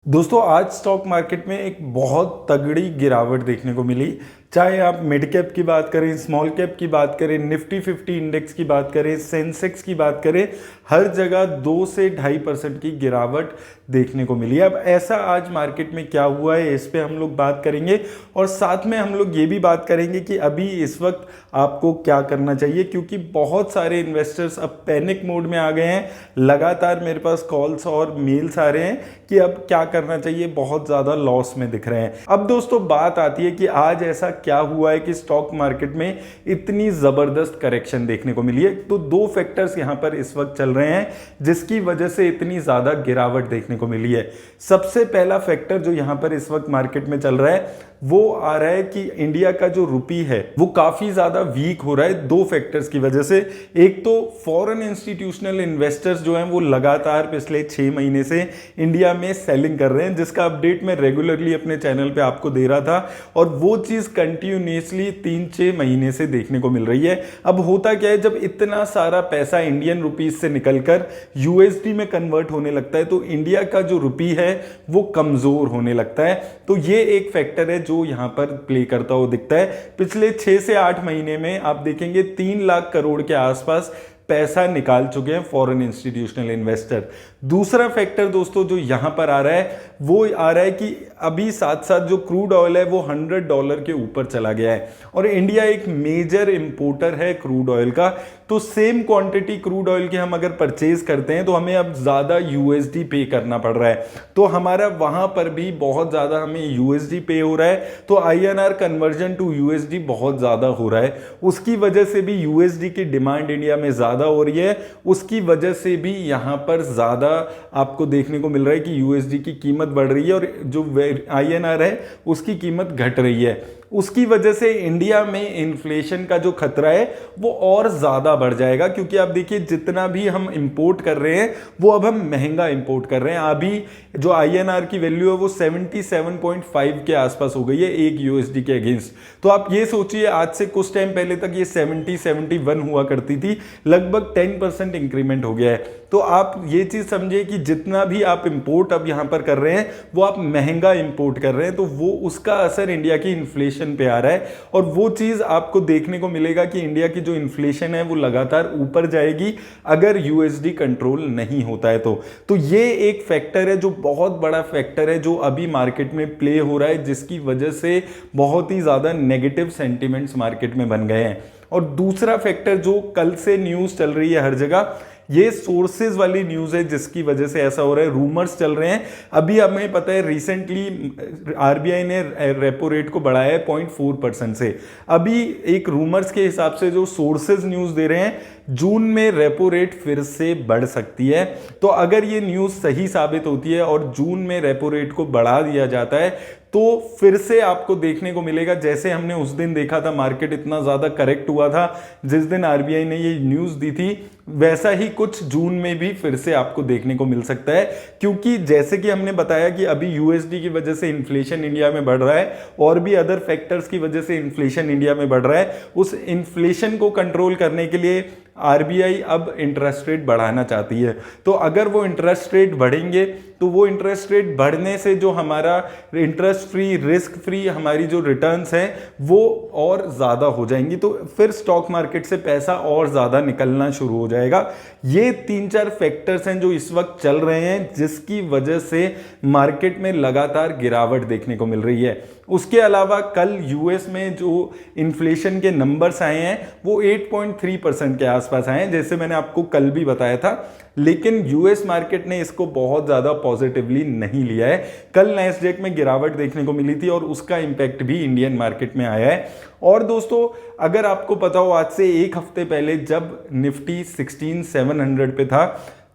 दोस्तों आज stock market में एक बहुत तगड़ी गिरावट देखने को मिली। चाहे आप मिड कैप की बात करें, स्मॉल कैप की बात करें, निफ्टी 50 इंडेक्स की बात करें, सेंसेक्स की बात करें, हर जगह 2 से 2.5% की गिरावट देखने को मिली। अब ऐसा आज मार्केट में क्या हुआ है इस पे हम लोग बात करेंगे और साथ में हम लोग ये भी बात करेंगे कि अभी इस वक्त आपको क्या करना चाहिए, क्योंकि बहुत सारे इन्वेस्टर्स अब पैनिक मोड में आ गए हैं। लगातार मेरे पास कॉल्स और मेल्स आ रहे हैं कि अब क्या करना चाहिए, बहुत ज़्यादा लॉस में दिख रहे हैं। अब दोस्तों बात आती है कि आज ऐसा क्या हुआ है कि स्टॉक मार्केट में इतनी ज़बरदस्त करेक्शन देखने को मिली है। तो दो फैक्टर्स यहाँ पर इस वक्त चल रहे हैं जिसकी वजह से इतनी ज़्यादा गिरावट देखने को मिली है। सबसे पहला फैक्टर जो यहाँ पर इस वक्त मार्केट में चल रहा है वो आ रहा है कि इंडिया का जो रुपी है वो काफ़ी ज़्यादा वीक हो रहा है दो फैक्टर्स की वजह से। एक तो फॉरेन इंस्टीट्यूशनल इन्वेस्टर्स जो हैं वो लगातार पिछले 6 महीने से इंडिया में सेलिंग कर रहे हैं, जिसका अपडेट मैं रेगुलरली अपने चैनल पे आपको दे रहा था और वो चीज़ कंटिन्यूसली 3-6 महीने से देखने को मिल रही है। अब होता क्या है, जब इतना सारा पैसा इंडियन रुपीज से निकलकर यूएसडी में कन्वर्ट होने लगता है तो इंडिया का जो रुपी है वो कमज़ोर होने लगता है। तो ये एक फैक्टर है जो यहां पर प्ले करता हुआ दिखता है। पिछले 6 से 8 महीने में आप देखेंगे 3 लाख करोड़ के आसपास पैसा निकाल चुके हैं फॉरेन इंस्टीट्यूशनल इन्वेस्टर। दूसरा फैक्टर दोस्तों जो यहां पर आ रहा है वो आ रहा है कि अभी साथ साथ जो क्रूड ऑयल है वो $100 के ऊपर चला गया है और इंडिया एक मेजर इंपोर्टर है क्रूड ऑयल का। तो सेम क्वांटिटी क्रूड ऑयल की हम अगर परचेज करते हैं तो हमें अब ज़्यादा यूएसडी पे करना पड़ रहा है, तो हमारा वहां पर भी बहुत ज़्यादा हमें यूएसडी पे हो रहा है। तो आईएनआर कन्वर्जन टू यूएसडी बहुत ज़्यादा हो रहा है, उसकी वजह से भी यूएसडी की डिमांड इंडिया में ज़्यादा हो रही है। उसकी वजह से भी यहाँ पर ज़्यादा आपको देखने को मिल रहा है कि यूएसडी की कीमत बढ़ रही है और जो आईएनआर है उसकी कीमत घट रही है। उसकी वजह से इंडिया में इन्फ्लेशन का जो खतरा है वो और ज़्यादा बढ़ जाएगा, क्योंकि आप देखिए जितना भी हम इंपोर्ट कर रहे हैं वो अब हम महंगा इंपोर्ट कर रहे हैं। अभी जो आईएनआर की वैल्यू है वो 77.5 के आसपास हो गई है एक यूएसडी के अगेंस्ट। तो आप ये सोचिए आज से कुछ टाइम पहले तक ये 70-71 हुआ करती थी, लगभग 10% इंक्रीमेंट हो गया है। तो आप ये चीज़ समझिए कि जितना भी आप इंपोर्ट अब यहाँ पर कर रहे हैं वो आप महंगा इंपोर्ट कर रहे हैं, तो वो उसका असर इंडिया की इन्फ्लेशन पे आ रहा है और वो चीज़ आपको देखने को मिलेगा कि इंडिया की जो इन्फ्लेशन है वो लगातार ऊपर जाएगी अगर यूएसडी कंट्रोल नहीं होता है। तो ये एक फैक्टर है जो बहुत बड़ा फैक्टर है जो अभी मार्केट में प्ले हो रहा है, जिसकी वजह से बहुत ही ज़्यादा नेगेटिव सेंटिमेंट्स मार्केट में बन गए हैं। और दूसरा फैक्टर जो कल से न्यूज़ चल रही है हर जगह, ये सोर्सेज वाली न्यूज़ है जिसकी वजह से ऐसा हो रहा है। रूमर्स चल रहे हैं। अभी हमें पता है रिसेंटली आरबीआई ने रेपो रेट को बढ़ाया है 0.4% से। अभी एक रूमर्स के हिसाब से जो सोर्सेज न्यूज़ दे रहे हैं जून में रेपो रेट फिर से बढ़ सकती है। तो अगर ये न्यूज़ सही साबित होती है और जून में रेपो रेट को बढ़ा दिया जाता है तो फिर से आपको देखने को मिलेगा, जैसे हमने उस दिन देखा था मार्केट इतना ज़्यादा करेक्ट हुआ था जिस दिन आरबीआई ने ये न्यूज़ दी थी, वैसा ही कुछ जून में भी फिर से आपको देखने को मिल सकता है। क्योंकि जैसे कि हमने बताया कि अभी यूएसडी की वजह से इन्फ्लेशन इंडिया में बढ़ रहा है और भी अदर फैक्टर्स की वजह से इन्फ्लेशन इंडिया में बढ़ रहा है। उस इन्फ्लेशन को कंट्रोल करने के लिए आरबीआई अब इंटरेस्ट रेट बढ़ाना चाहती है। तो अगर वो इंटरेस्ट रेट बढ़ेंगे तो वो इंटरेस्ट रेट बढ़ने से जो हमारा इंटरेस्ट फ्री, रिस्क फ्री हमारी जो रिटर्न्स हैं वो और ज़्यादा हो जाएंगी, तो फिर स्टॉक मार्केट से पैसा और ज़्यादा निकलना शुरू हो जाएगा। ये 3-4 फैक्टर्स हैं जो इस वक्त चल रहे हैं जिसकी वजह से मार्केट में लगातार गिरावट देखने को मिल रही है। उसके अलावा कल यूएस में जो इन्फ्लेशन के नंबर्स आए हैं वो 8.3% के आसपास आए हैं, जैसे मैंने आपको कल भी बताया था। लेकिन यूएस मार्केट ने इसको बहुत ज़्यादा पॉजिटिवली नहीं लिया है। कल नैस्डैक में गिरावट देखने को मिली थी और उसका इंपैक्ट भी इंडियन मार्केट में आया है। और दोस्तों अगर आपको पता हो, आज से एक हफ्ते पहले जब निफ्टी 16,700 पे था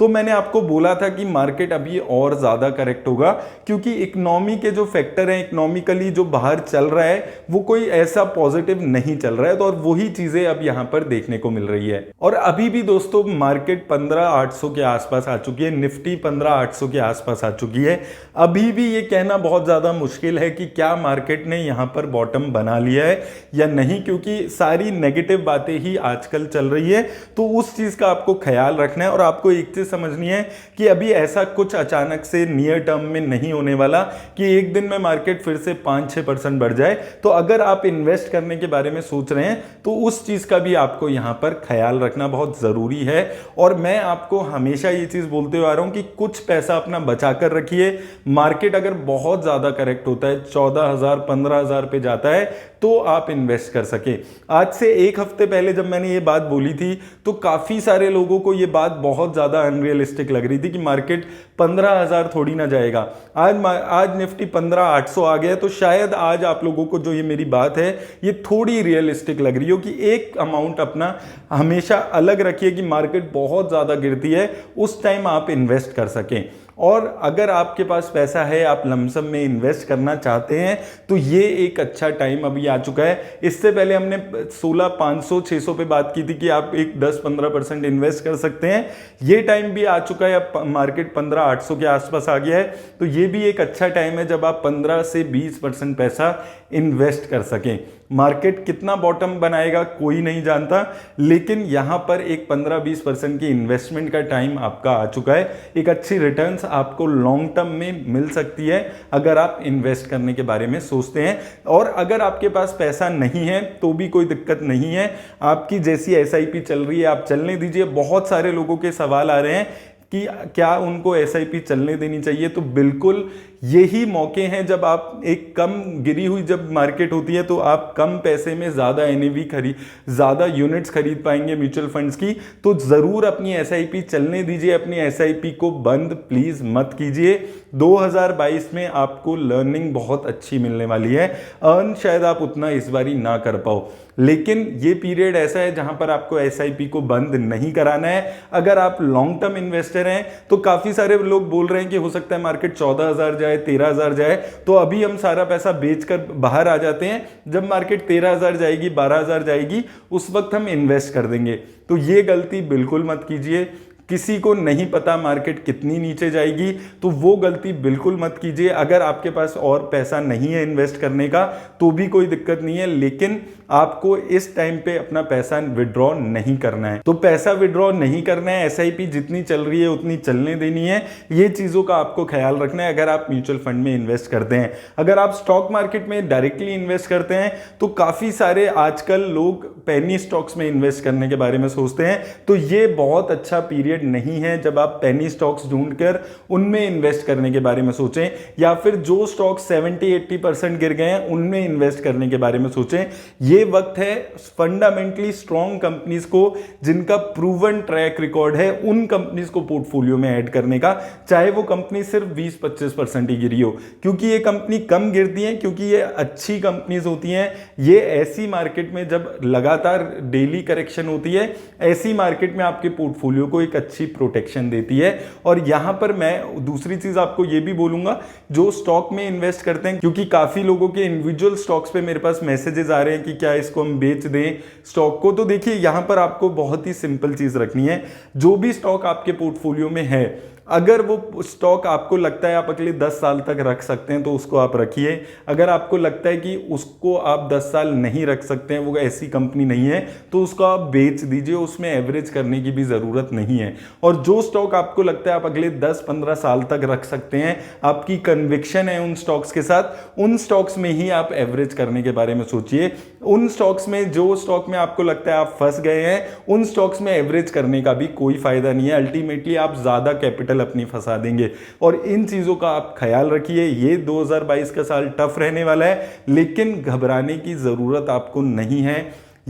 तो मैंने आपको बोला था कि मार्केट अभी और ज़्यादा करेक्ट होगा, क्योंकि इकोनॉमी के जो फैक्टर हैं, इकोनॉमिकली जो बाहर चल रहा है वो कोई ऐसा पॉजिटिव नहीं चल रहा है। तो और वही चीज़ें अब यहाँ पर देखने को मिल रही है। और अभी भी दोस्तों मार्केट 15,800 के आसपास आ चुकी है, निफ्टी 15,800 के आसपास आ चुकी है। अभी भी ये कहना बहुत ज़्यादा मुश्किल है कि क्या मार्केट ने यहाँ पर बॉटम बना लिया है या नहीं, क्योंकि सारी नेगेटिव बातें ही आजकल चल रही है। तो उस चीज़ का आपको ख्याल रखना है और आपको एक चीज़ चीज़ें समझनी है कि अभी ऐसा कुछ अचानक से नियर टर्म में नहीं होने वाला कि एक दिन में मार्केट फिर से 5-6% बढ़ जाए। तो अगर आप इन्वेस्ट करने के बारे में सोच रहे हैं तो उस चीज़ का भी आपको यहाँ पर ख्याल रखना बहुत ज़रूरी है। और मैं आपको हमेशा ये चीज़ बोलते हुए आ रहा हूँ कि कुछ पैसा अपना बचा कर रखिए। मार्केट अगर बहुत ज़्यादा करेक्ट होता है, 14,000 15,000 पे जाता है, तो आप इन्वेस्ट कर सके। आज से एक हफ्ते पहले जब मैंने ये बात बोली थी तो काफ़ी सारे लोगों को ये बात बहुत ज़्यादा अनरियलिस्टिक लग रही थी कि मार्केट 15,000 थोड़ी ना जाएगा। आज निफ्टी 15,800 आ गया, तो शायद आज आप लोगों को जो ये मेरी बात है ये थोड़ी रियलिस्टिक लग रही हो कि एक अमाउंट अपना हमेशा अलग रखिए कि मार्केट बहुत ज़्यादा गिरती है उस टाइम आप इन्वेस्ट कर सकें। और अगर आपके पास पैसा है, आप लमसम में इन्वेस्ट करना चाहते हैं, तो ये एक अच्छा टाइम अभी आ चुका है। इससे पहले हमने 16,500 600 पे बात की थी कि आप एक 10-15% इन्वेस्ट कर सकते हैं। ये टाइम भी आ चुका है, अब मार्केट 15,800 के आसपास आ गया है, तो ये भी एक अच्छा टाइम है जब आप 15 से 20% पैसा इन्वेस्ट कर सकें। मार्केट कितना बॉटम बनाएगा कोई नहीं जानता, लेकिन यहां पर एक 15-20% की इन्वेस्टमेंट का टाइम आपका आ चुका है। एक अच्छी रिटर्न्स आपको लॉन्ग टर्म में मिल सकती है अगर आप इन्वेस्ट करने के बारे में सोचते हैं। और अगर आपके पास पैसा नहीं है तो भी कोई दिक्कत नहीं है, आपकी जैसी एसआईपी चल रही है आप चलने दीजिए। बहुत सारे लोगों के सवाल आ रहे हैं कि क्या उनको एसआईपी चलने देनी चाहिए, तो बिल्कुल यही मौके हैं जब आप एक कम गिरी हुई जब मार्केट होती है तो आप कम पैसे में ज़्यादा एनएवी ज़्यादा यूनिट्स खरीद पाएंगे म्यूचुअल फंड्स की। तो ज़रूर अपनी एसआईपी चलने दीजिए, अपनी एसआईपी को बंद प्लीज़ मत कीजिए। 2022 में आपको लर्निंग बहुत अच्छी मिलने वाली है। अर्न शायद आप उतना इस बारी ना कर पाओ, लेकिन ये पीरियड ऐसा है जहां पर आपको एसआईपी को बंद नहीं कराना है। अगर आप लॉन्ग टर्म इन्वेस्टर हैं तो काफ़ी सारे लोग बोल रहे हैं कि हो सकता है मार्केट 14,000 जाए, 13,000 जाए, तो अभी हम सारा पैसा बेचकर बाहर आ जाते हैं। जब मार्केट 13,000 जाएगी, 12,000 जाएगी, उस वक्त हम इन्वेस्ट कर देंगे। तो ये गलती बिल्कुल मत कीजिए। किसी को नहीं पता मार्केट कितनी नीचे जाएगी, तो वो गलती बिल्कुल मत कीजिए। अगर आपके पास और पैसा नहीं है इन्वेस्ट करने का तो भी कोई दिक्कत नहीं है, लेकिन आपको इस टाइम पे अपना पैसा विड्रॉ नहीं करना है। तो पैसा विड्रॉ नहीं करना है, एसआईपी जितनी चल रही है उतनी चलने देनी है। ये चीज़ों का आपको ख्याल रखना है अगर आप म्यूचुअल फंड में इन्वेस्ट करते हैं। अगर आप स्टॉक मार्केट में डायरेक्टली इन्वेस्ट करते हैं तो काफ़ी सारे आजकल लोग पेनी स्टॉक्स में इन्वेस्ट करने के बारे में सोचते हैं, तो ये बहुत अच्छा पीरियड नहीं है जब आप पेनी स्टॉक्स ढूंढकर उनमें इन्वेस्ट करने के बारे में सोचें, या फिर जो स्टॉक 70-80% गिर गए हैं उनमें इन्वेस्ट करने के बारे में सोचें। ये वक्त है फंडामेंटली स्ट्रॉन्ग कंपनीज को, जिनका प्रूवन ट्रैक रिकॉर्ड है, उन कंपनीज को पोर्टफोलियो में ऐड करने का, चाहे वो कंपनी सिर्फ 20-25% ही गिरी हो। क्योंकि ये कंपनी कम गिरती हैं, क्योंकि ये अच्छी कंपनीज होती हैं। ये ऐसी मार्केट में जब लगातार डेली करेक्शन होती है, ऐसी मार्केट में आपके पोर्टफोलियो को एक अच्छी प्रोटेक्शन देती है। और यहां पर मैं दूसरी चीज आपको यह भी बोलूंगा, जो स्टॉक में इन्वेस्ट करते हैं, क्योंकि काफी लोगों के इंडिविजुअल स्टॉक्स पे मेरे पास मैसेजेस आ रहे हैं कि क्या इसको हम बेच दें स्टॉक को। तो देखिए यहां पर आपको बहुत ही सिंपल चीज रखनी है। जो भी स्टॉक आपके पोर्टफोलियो में है, अगर वो स्टॉक आपको लगता है आप अगले 10 साल तक रख सकते हैं तो उसको आप रखिए। अगर आपको लगता है कि उसको आप 10 साल नहीं रख सकते हैं, वो ऐसी कंपनी नहीं है, तो उसको आप बेच दीजिए, उसमें एवरेज करने की भी ज़रूरत नहीं है। और जो स्टॉक आपको लगता है आप अगले 10-15 साल तक रख सकते हैं, आपकी कन्विक्शन है उन स्टॉक्स के साथ, उन स्टॉक्स में ही आप एवरेज करने के बारे में सोचिए। उन स्टॉक्स में, जो स्टॉक में आपको लगता है आप फंस गए हैं, उन स्टॉक्स में एवरेज करने का भी कोई फायदा नहीं है। अल्टीमेटली आप ज़्यादा कैपिटल अपनी फंसा देंगे। और इन चीजों का आप ख्याल रखिए। ये 2022 का साल टफ रहने वाला है, लेकिन घबराने की जरूरत आपको नहीं है।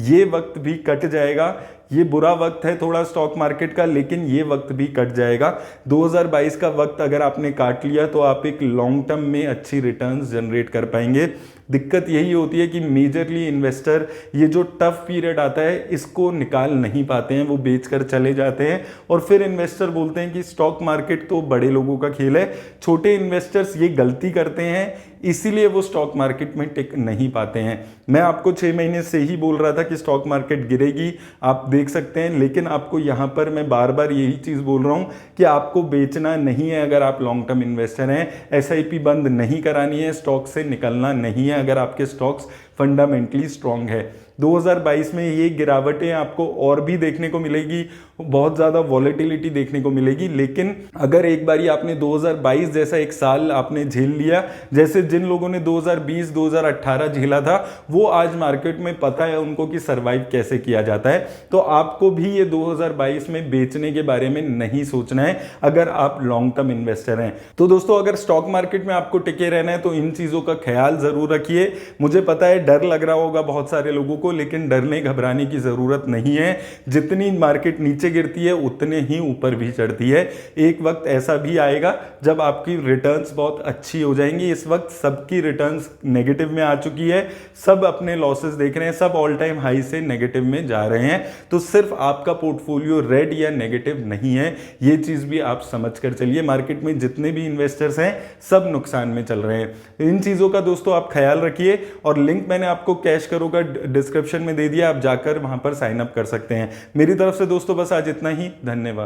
ये वक्त भी कट जाएगा। ये बुरा वक्त है थोड़ा स्टॉक मार्केट का, लेकिन ये वक्त भी कट जाएगा। 2022 का वक्त अगर आपने काट लिया तो आप एक लॉन्ग टर्म में अच्छी रिटर्न्स जनरेट कर पाएंगे। दिक्कत यही होती है कि मेजरली इन्वेस्टर ये जो टफ पीरियड आता है इसको निकाल नहीं पाते हैं, वो बेचकर चले जाते हैं। और फिर इन्वेस्टर बोलते हैं कि स्टॉक मार्केट तो बड़े लोगों का खेल है। छोटे इन्वेस्टर्स ये गलती करते हैं, इसीलिए वो स्टॉक मार्केट में टिक नहीं पाते हैं। मैं आपको 6 महीने से ही बोल रहा था कि स्टॉक मार्केट गिरेगी, आप देख सकते हैं, लेकिन आपको यहाँ पर मैं बार बार यही चीज़ बोल रहा हूँ कि आपको बेचना नहीं है अगर आप लॉन्ग टर्म इन्वेस्टर हैं। एसआईपी बंद नहीं करानी है, स्टॉक से निकलना नहीं है अगर आपके स्टॉक्स फंडामेंटली स्ट्रांग है। 2022 में ये गिरावटें आपको और भी देखने को मिलेगी, बहुत ज़्यादा वॉलेटिलिटी देखने को मिलेगी। लेकिन अगर एक बारी आपने 2022 जैसा एक साल आपने झेल लिया, जैसे जिन लोगों ने 2020 2018 झेला था, वो आज मार्केट में पता है उनको कि सर्वाइव कैसे किया जाता है। तो आपको भी ये 2022 में बेचने के बारे में नहीं सोचना है अगर आप लॉन्ग टर्म इन्वेस्टर हैं। तो दोस्तों, अगर स्टॉक मार्केट में आपको टिके रहना है तो इन चीज़ों का ख्याल ज़रूर रखिए। मुझे पता है डर लग रहा होगा बहुत सारे लोगों को, लेकिन डरने घबराने की ज़रूरत नहीं है। जितनी मार्केट नीचे गिरती है उतने ही ऊपर भी चढ़ती है। एक वक्त ऐसा भी आएगा जब आपकी रिटर्न्स बहुत अच्छी हो जाएंगी। इस वक्त सबकी रिटर्न्स नेगेटिव में आ चुकी है, सब अपने लॉसेस देख रहे हैं, सब ऑल टाइम हाई से नेगेटिव में जा रहे हैं। तो सिर्फ आपका पोर्टफोलियो रेड या नेगेटिव नहीं है, ये चीज़ भी आप समझ कर चलिए। मार्केट में जितने भी इन्वेस्टर्स हैं सब नुकसान में चल रहे हैं। इन चीज़ों का दोस्तों आप ख्याल रखिए, और लिंक मैंने आपको कैश करो का डिस्क्रिप्शन में दे दिया, आप जाकर वहां पर साइन अप कर सकते हैं। मेरी तरफ से दोस्तों बस आज इतना ही, धन्यवाद।